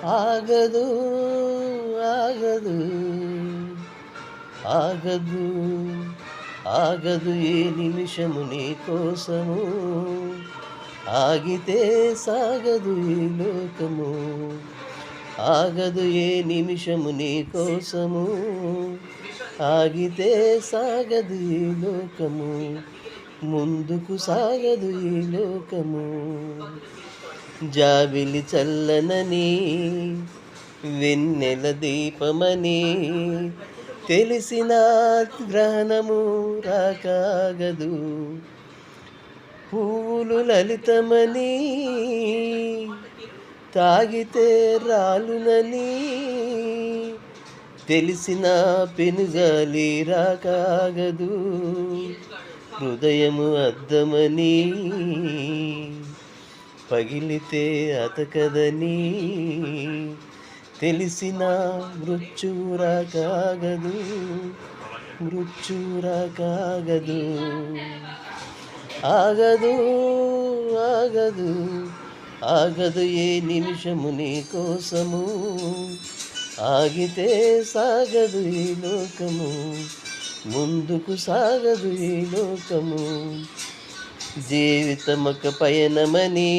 ఆగదు ఆగదు ఆగదు ఆగదు ఏ నిమిషము నీ కోసము ఆగితే సాగదు ఈ లోకము ఆగదు ఏ నిమిషము నీ కోసము ఆగితే సాగదు ఈ లోకము ముందుకు సాగదు ఈ లోకము జాబిలి చల్లనని వెన్నెల దీపమని తెలిసిన గ్రహణము రాకాగదు పువ్వులు లలితమని తాగితే రాలునని తెలిసిన పెనుగాలి రాకాగదు హృదయము అద్దమని పగిలితే అతకదని తెలిసిన మృత్యురాకాగదు మృత్యురాకాగదు ఆగదు ఆగదు ఆగదు ఏ నిమిషము నీ కోసము ఆగితే సాగదు ఈ లోకము ముందుకు సాగదు ఈ లోకము జీవితమొక పయనమని